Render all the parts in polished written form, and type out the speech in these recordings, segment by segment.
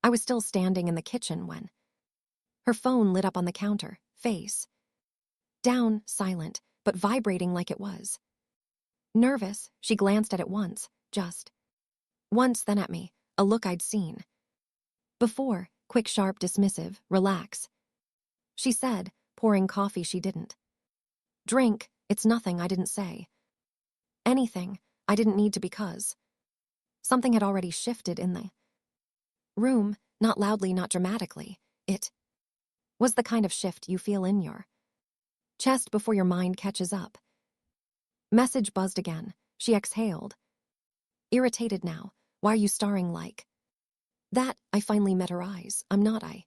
I was still standing in the kitchen when her phone lit up on the counter, face down, silent, but vibrating like it was. Nervous, she glanced at it once, just once, then at me, a look I'd seen before, quick, sharp, dismissive, relax. She said, pouring coffee she didn't drink. It's nothing, I didn't say anything. I didn't need to because something had already shifted in the room, not loudly, not dramatically. It was the kind of shift you feel in your chest before your mind catches up. Message buzzed again. She exhaled. Irritated now. Why are you staring like that? I finally met her eyes. I'm not, I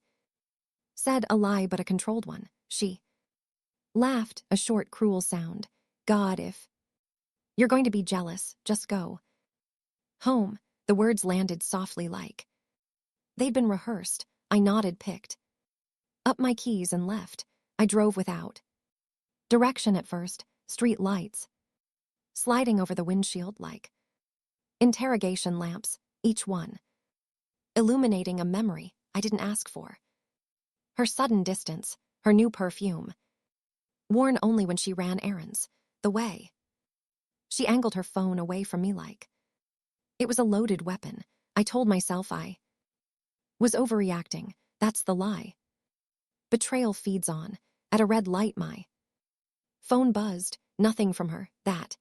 said, a lie but a controlled one. She laughed, a short, cruel sound. God, if you're going to be jealous, just go home. The words landed softly like they'd been rehearsed. I nodded, picked up my keys and left. I drove without direction at first, street lights sliding over the windshield like interrogation lamps, each one illuminating a memory I didn't ask for. Her sudden distance, her new perfume, worn only when she ran errands, the way she angled her phone away from me like it was a loaded weapon. I told myself I was overreacting. That's the lie. Betrayal feeds on. At a red light, my phone buzzed. Nothing from her. That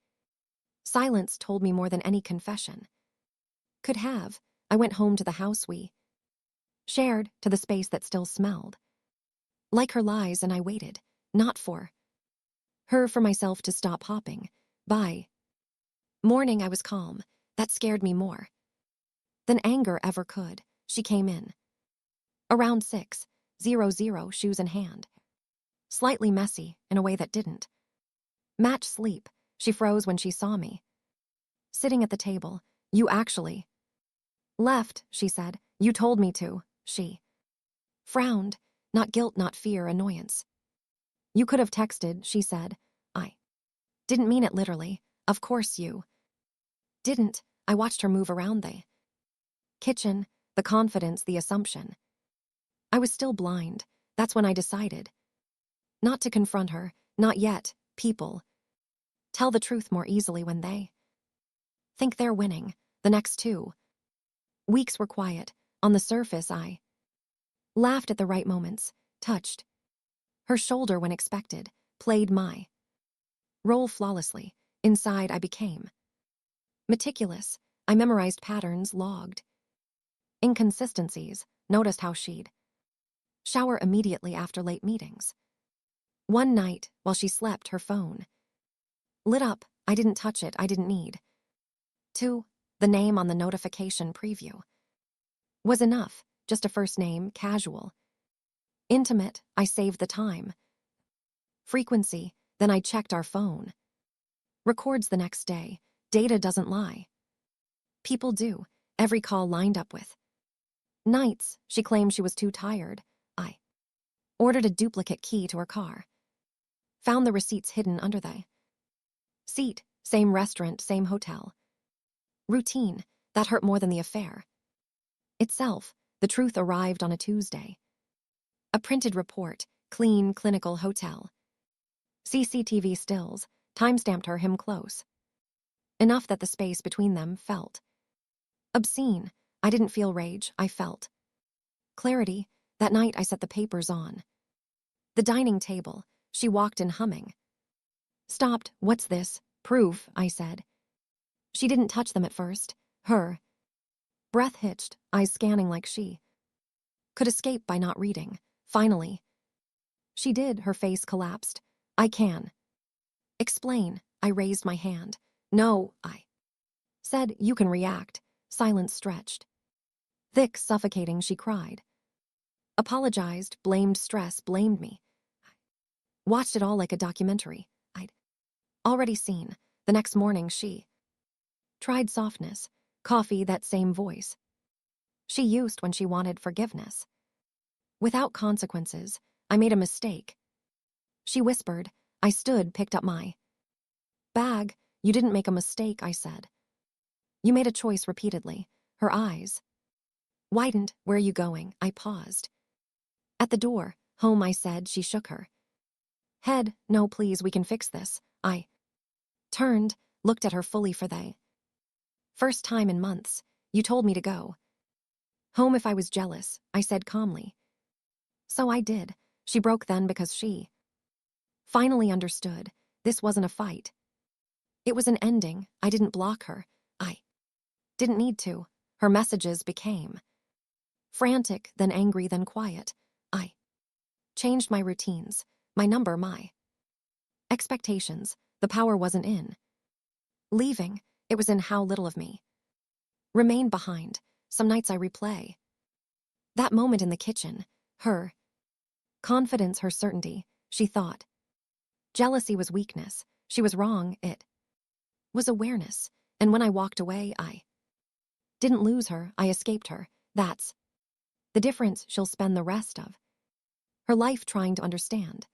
silence told me more than any confession could have. I went home to the house we shared, to the space that still smelled like her lies, and I waited, not for her, for myself to stop hopping. By morning, I was calm. That scared me more than anger ever could. She came in around 6:00, shoes in hand, slightly messy in a way that didn't match sleep. She froze when she saw me sitting at the table. You actually left, she said. You told me to. She frowned, not guilt, not fear, annoyance. You could have texted, she said. I didn't mean it literally. Of course you didn't. I watched her move around the kitchen, the confidence, the assumption. I was still blind. That's when I decided not to confront her. Not yet. People tell the truth more easily when they think they're winning. The next 2 weeks were quiet. On the surface, I laughed at the right moments, touched her shoulder when expected, played my role flawlessly. Inside, I became meticulous. I memorized patterns, logged inconsistencies, noticed how she'd shower immediately after late meetings. One night, while she slept, her phone lit up. I didn't touch it. I didn't need to. The name on the notification preview was enough. Just a first name, casual, intimate. I saved the time, frequency. Then I checked our phone records the next day. Data doesn't lie. People do. Every call lined up with nights she claimed she was too tired. I ordered a duplicate key to her car, found the receipts hidden under the seat. Same restaurant, same hotel. Routine. That hurt more than the affair itself. The truth arrived on a Tuesday. A printed report, clean, clinical hotel. CCTV stills, time-stamped her, him close enough that the space between them felt obscene. I didn't feel rage. I felt clarity. That night, I set the papers on the dining table. She walked in, humming. Stopped. What's this? Proof, I said. She didn't touch them at first. Her breath hitched, eyes scanning like she could escape by not reading. Finally, she did. Her face collapsed. I can explain. I raised my hand. No, I said. You can react. Silence stretched thick, suffocating. She cried. Apologized, blamed stress, blamed me. Watched it all like a documentary I'd already seen. The next morning, she tried softness, coffee, that same voice she used when she wanted forgiveness. Without consequences. I made a mistake, she whispered. I stood, picked up my bag. You didn't make a mistake, I said. You made a choice repeatedly. Her eyes Widened. Where are you going? I paused. At the door. Home, I said. She shook her head. No, please, we can fix this. I turned, looked at her fully for the first time in months. You told me to go home if I was jealous, I said calmly. So I did. She broke then because she finally understood. This wasn't a fight. It was an ending. I didn't block her. I didn't need to. Her messages became frantic, then angry, then quiet. I changed my routines, my number, my expectations. The power wasn't in leaving, it was in how little of me remained behind. Some nights I replay that moment in the kitchen, her confidence, her certainty. She thought jealousy was weakness. She was wrong. It was awareness. And when I walked away, I didn't lose her. I escaped her. That's the difference. She'll spend the rest of her life trying to understand.